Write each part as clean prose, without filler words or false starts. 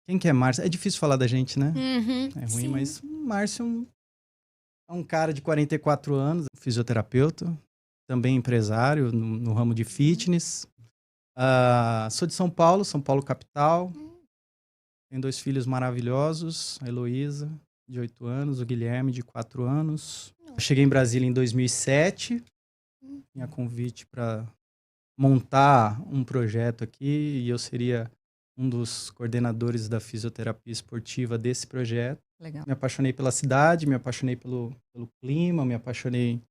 Quem que é Márcio? É difícil falar da gente, né? É ruim, sim. mas Márcio é um cara de 44 anos, fisioterapeuta, também empresário no ramo de fitness. Sou de São Paulo capital. Tenho 2 filhos maravilhosos, a Heloísa, de 8 anos, o Guilherme, de 4 anos. Eu cheguei em Brasília em 2007, tinha convite para montar um projeto aqui e eu seria um dos coordenadores da fisioterapia esportiva desse projeto. Legal. Me apaixonei pela cidade, me apaixonei pelo clima, me apaixonei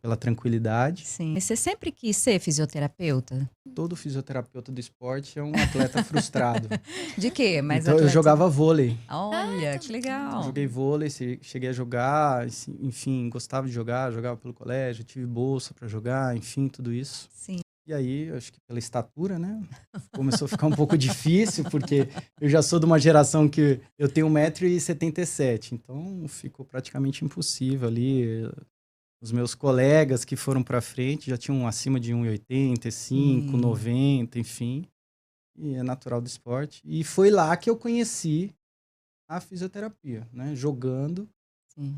pela tranquilidade. Sim. Você sempre quis ser fisioterapeuta? Todo fisioterapeuta do esporte é um atleta frustrado. De quê? Mais Então eu atleta? jogava vôlei. Olha, que legal. Joguei vôlei, cheguei a jogar, enfim, gostava de jogar, jogava pelo colégio, tive bolsa para jogar, enfim, tudo isso. Sim. E aí, acho que pela estatura, né, começou a ficar um pouco difícil, porque eu já sou de uma geração que eu tenho 1,77 m, então ficou praticamente impossível ali. Os meus colegas que foram para frente já tinham acima de 1,85 m, 90, enfim, e é natural do esporte. E foi lá que eu conheci a fisioterapia, né? Jogando. Sim.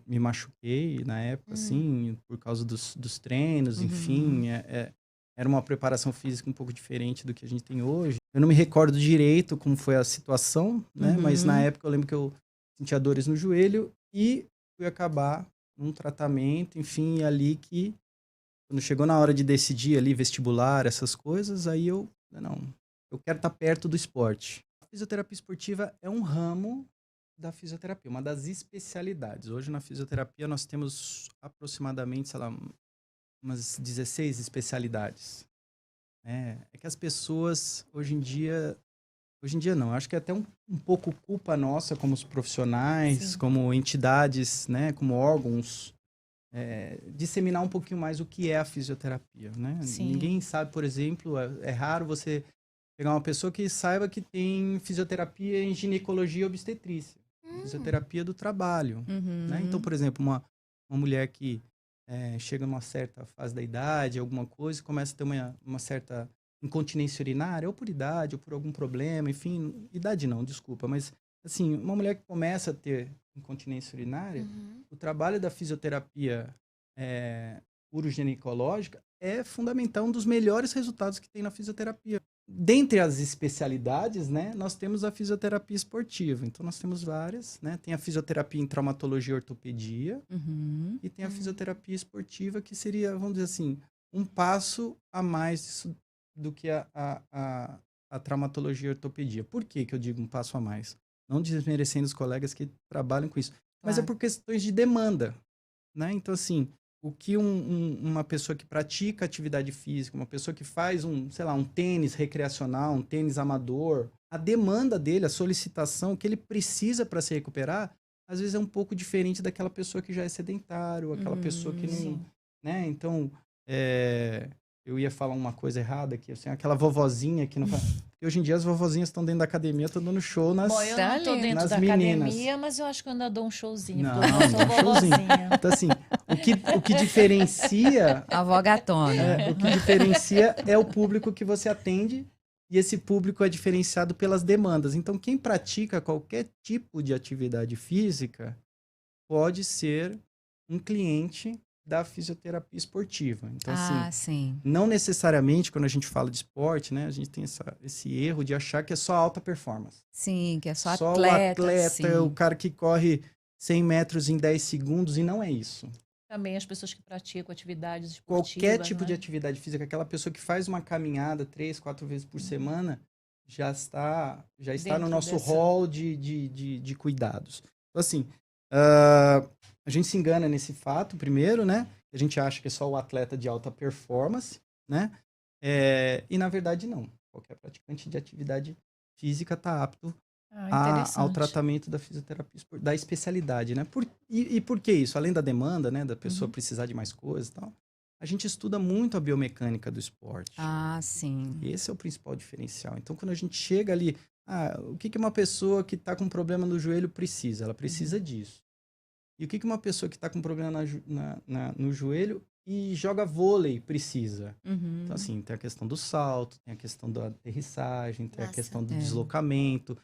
Me machuquei na época, assim, por causa dos treinos, enfim. Era uma preparação física um pouco diferente do que a gente tem hoje. Eu não me recordo direito como foi a situação, né? Mas na época eu lembro que eu sentia dores no joelho e fui acabar num tratamento, enfim, ali que, quando chegou na hora de decidir ali, vestibular, essas coisas, aí não, eu quero estar perto do esporte. A fisioterapia esportiva é um ramo da fisioterapia, uma das especialidades. Hoje na fisioterapia nós temos aproximadamente, sei lá, umas 16 especialidades. É que as pessoas hoje em dia não, acho que é até um pouco culpa nossa como os profissionais, Sim. como entidades, né, como órgãos, disseminar um pouquinho mais o que é a fisioterapia, né? Sim. Ninguém sabe, por exemplo, é raro você pegar uma pessoa que saiba que tem fisioterapia em ginecologia e obstetrícia. Fisioterapia do trabalho, né? Então, por exemplo, uma mulher que chega numa certa fase da idade, alguma coisa, começa a ter uma certa incontinência urinária, ou por idade, ou por algum problema, enfim, idade não, desculpa, mas, assim, uma mulher que começa a ter incontinência urinária, o trabalho da fisioterapia uroginecológica é fundamental, um dos melhores resultados que tem na fisioterapia. Dentre as especialidades, né, nós temos a fisioterapia esportiva. Então, nós temos várias, né? Tem a fisioterapia em traumatologia e ortopedia. E tem a fisioterapia esportiva, que seria, vamos dizer assim, um passo a mais do que a traumatologia e ortopedia. Por que eu digo um passo a mais? Não desmerecendo os colegas que trabalham com isso. Mas é por questões de demanda, né? Então, assim, o que uma pessoa que pratica atividade física, uma pessoa que faz sei lá, um tênis recreacional, um tênis amador, a demanda dele, a solicitação que ele precisa para se recuperar, às vezes é um pouco diferente daquela pessoa que já é sedentário, aquela pessoa que não, né? Então, eu ia falar uma coisa errada aqui, assim, aquela vovozinha que não faz... Porque hoje em dia as vovozinhas estão dentro da academia, estão dando show nas Bom, eu não tô dentro da meninas. academia, mas eu acho que eu ainda dou um showzinho. Não, Porque eu sou vovozinha. Então, assim, o que diferencia... A avó gatona. o que diferencia é o público que você atende, e esse público é diferenciado pelas demandas. Então, quem pratica qualquer tipo de atividade física pode ser um cliente da fisioterapia esportiva. Então, sim. não necessariamente, quando a gente fala de esporte, né, a gente tem esse erro de achar que é só alta performance. Sim, que é só o atleta, sim. o cara que corre 100 metros em 10 segundos, e não é isso. Também as pessoas que praticam atividades esportivas. Qualquer tipo de atividade física, aquela pessoa que faz uma caminhada 3, 4 vezes por semana, já está no nosso rol de cuidados. Então, assim, a gente se engana nesse fato, primeiro, né? A gente acha que é só o atleta de alta performance, né? E, na verdade, não. Qualquer praticante de atividade física está apto ao tratamento da fisioterapia, da especialidade, né? E por que isso? Além da demanda, né? Da pessoa precisar de mais coisas e tal, a gente estuda muito a biomecânica do esporte. Sim. Esse é o principal diferencial. Então, quando a gente chega ali, o que uma pessoa que está com problema no joelho precisa? Ela precisa disso. E o que uma pessoa que está com problema no joelho e joga vôlei precisa. Uhum. Então, assim, tem a questão do salto, tem a questão da aterrissagem, tem a Nossa. questão do É. deslocamento.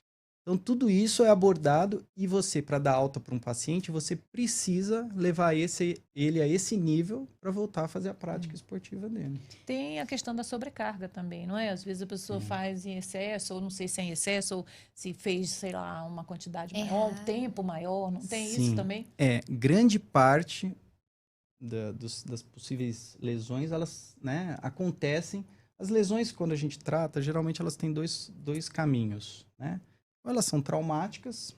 Então, tudo isso é abordado e você, para dar alta para um paciente, você precisa levar ele a esse nível para voltar a fazer a prática esportiva dele. Tem a questão da sobrecarga também, não é? Às vezes a pessoa faz em excesso, ou não sei se é em excesso, ou se fez, sei lá, uma quantidade maior, um Errado. tempo maior, não tem isso Sim. também? Grande parte das possíveis lesões, elas, né, acontecem. As lesões, quando a gente trata, geralmente elas têm dois caminhos, né? Ou elas são traumáticas,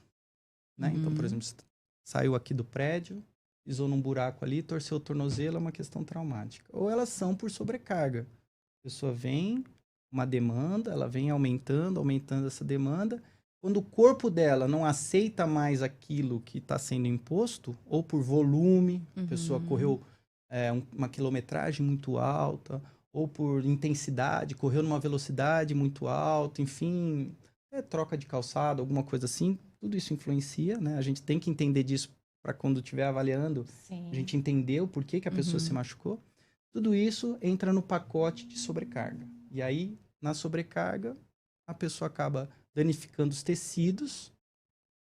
né? Então, por Uhum. exemplo, você saiu aqui do prédio, pisou num buraco ali, torceu o tornozelo, é uma questão traumática. Ou elas são por sobrecarga. A pessoa vem, uma demanda, ela vem aumentando essa demanda. Quando o corpo dela não aceita mais aquilo que está sendo imposto, ou por volume, a pessoa correu uma quilometragem muito alta, ou por intensidade, correu numa velocidade muito alta, enfim, troca de calçado, alguma coisa assim, tudo isso influencia, né? A gente tem que entender disso para quando estiver avaliando, Sim. a gente entender o porquê que a pessoa se machucou. Tudo isso entra no pacote de sobrecarga. E aí, na sobrecarga, a pessoa acaba danificando os tecidos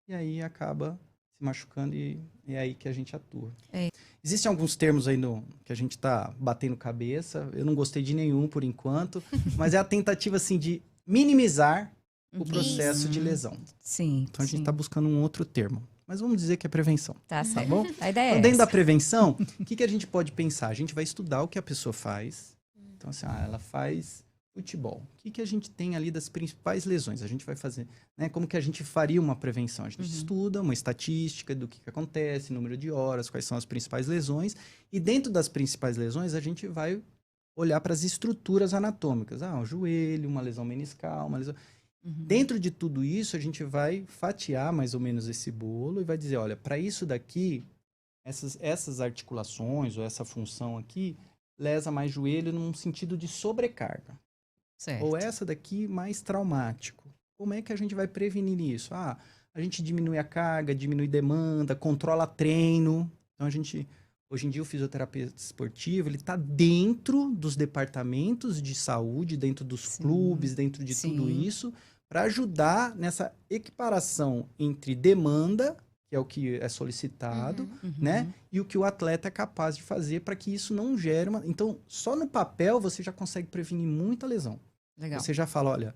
e aí acaba se machucando e é aí que a gente atua. Existem alguns termos aí que a gente está batendo cabeça, eu não gostei de nenhum por enquanto, mas é a tentativa assim de minimizar o processo de lesão. Sim. Então a gente sim. está buscando um outro termo. Mas vamos dizer que é prevenção. Tá certo. bom? A ideia Então, é dentro da essa. prevenção, o que a gente pode pensar? A gente vai estudar o que a pessoa faz. Então, assim, ela faz futebol. O que a gente tem ali das principais lesões? A gente vai fazer, né? Como que a gente faria uma prevenção? A gente estuda uma estatística do que acontece, número de horas, quais são as principais lesões. E dentro das principais lesões, a gente vai olhar para as estruturas anatômicas. Um joelho, uma lesão meniscal, uma lesão... Dentro de tudo isso, a gente vai fatiar mais ou menos esse bolo e vai dizer, olha, para isso daqui, essas articulações ou essa função aqui, lesa mais joelho num sentido de sobrecarga. Certo. Ou essa daqui, mais traumático. Como é que a gente vai prevenir isso? A gente diminui a carga, diminui demanda, controla treino. Então, hoje em dia, o fisioterapeuta esportivo, ele está dentro dos departamentos de saúde, dentro dos clubes, dentro de tudo isso, para ajudar nessa equiparação entre demanda, que é o que é solicitado, né? E o que o atleta é capaz de fazer para que isso não gere uma... Então, só no papel você já consegue prevenir muita lesão. Legal. Você já fala, olha,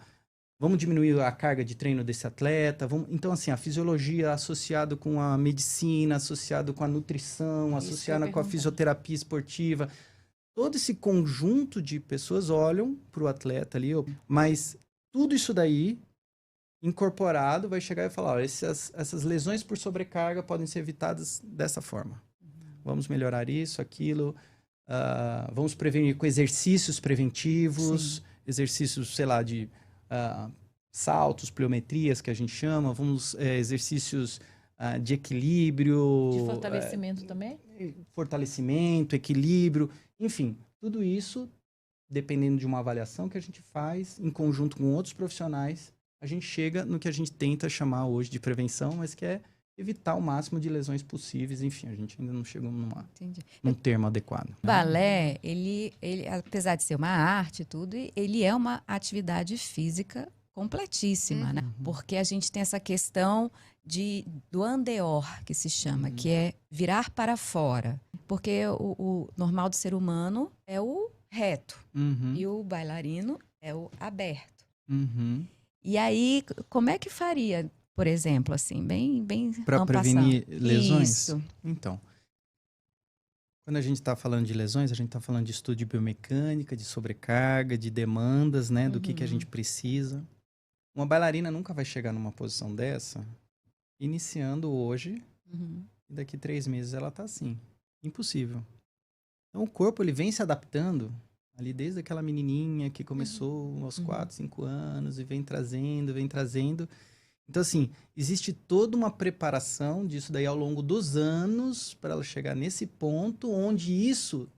vamos diminuir a carga de treino desse atleta. Então, assim, a fisiologia associado com a medicina, associado com a nutrição, associada com a fisioterapia esportiva. Todo esse conjunto de pessoas olham para o atleta ali, mas tudo isso daí incorporado vai chegar e falar, olha, essas lesões por sobrecarga podem ser evitadas dessa forma. Vamos melhorar isso, aquilo, vamos prevenir com exercícios preventivos, exercícios, sei lá, de saltos, pliometrias, que a gente chama, exercícios de equilíbrio. De fortalecimento também? Fortalecimento, equilíbrio, enfim, tudo isso, dependendo de uma avaliação que a gente faz, em conjunto com outros profissionais, a gente chega no que a gente tenta chamar hoje de prevenção, mas que é evitar o máximo de lesões possíveis. Enfim, a gente ainda não chegou num termo adequado. O balé, ele, apesar de ser uma arte e tudo, ele é uma atividade física completíssima, né? Porque a gente tem essa questão do andeor, que se chama, que é virar para fora. Porque o normal do ser humano é o reto e o bailarino é o aberto. E aí, como é que faria, por exemplo, assim, bem para prevenir lesões? Isso. Então, quando a gente está falando de lesões, a gente está falando de estudo de biomecânica, de sobrecarga, de demandas, né, do que a gente precisa. Uma bailarina nunca vai chegar numa posição dessa iniciando hoje e daqui 3 meses ela está assim. Impossível. Então, o corpo ele vem se adaptando ali desde aquela menininha que começou aos 4, 5 anos e vem trazendo. Então, assim, existe toda uma preparação disso daí ao longo dos anos para ela chegar nesse ponto onde isso,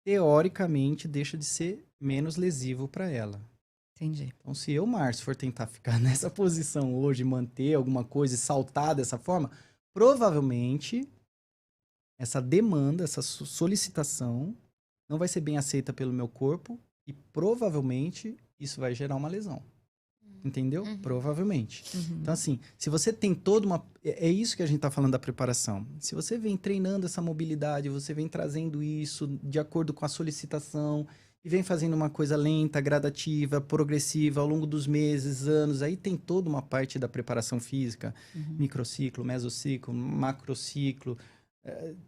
teoricamente, deixa de ser menos lesivo para ela. Entendi. Então, se eu, Márcio, for tentar ficar nessa posição hoje, manter alguma coisa e saltar dessa forma, provavelmente essa demanda, essa solicitação não vai ser bem aceita pelo meu corpo e provavelmente isso vai gerar uma lesão. Entendeu? Provavelmente. Então, assim, se você tem toda uma... É isso que a gente tá falando da preparação. Se você vem treinando essa mobilidade, você vem trazendo isso de acordo com a solicitação e vem fazendo uma coisa lenta, gradativa, progressiva ao longo dos meses, anos, aí tem toda uma parte da preparação física, microciclo, mesociclo, macrociclo,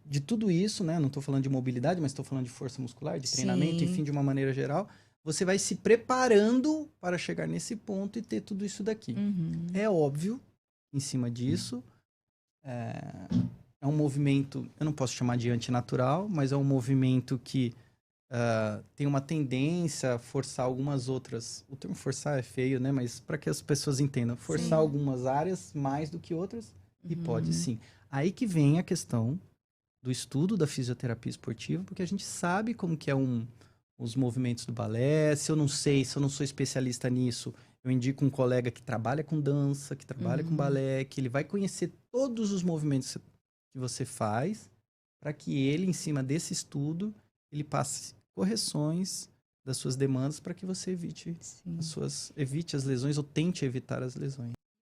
de tudo isso, né? Não estou falando de mobilidade, mas estou falando de força muscular, de treinamento, enfim, de uma maneira geral. Você vai se preparando para chegar nesse ponto e ter tudo isso daqui. É óbvio, em cima disso, é um movimento, eu não posso chamar de antinatural, mas é um movimento que tem uma tendência a forçar algumas outras... O termo forçar é feio, né? Mas para que as pessoas entendam, forçar algumas áreas mais do que outras, e pode sim. Aí que vem a questão do estudo da fisioterapia esportiva, porque a gente sabe como que é os movimentos do balé. Se eu não sei, se eu não sou especialista nisso, eu indico um colega que trabalha com dança, que trabalha com balé, que ele vai conhecer todos os movimentos que você faz, para que ele, em cima desse estudo, ele passe correções das suas demandas para que você evite as lesões ou tente evitar as lesões.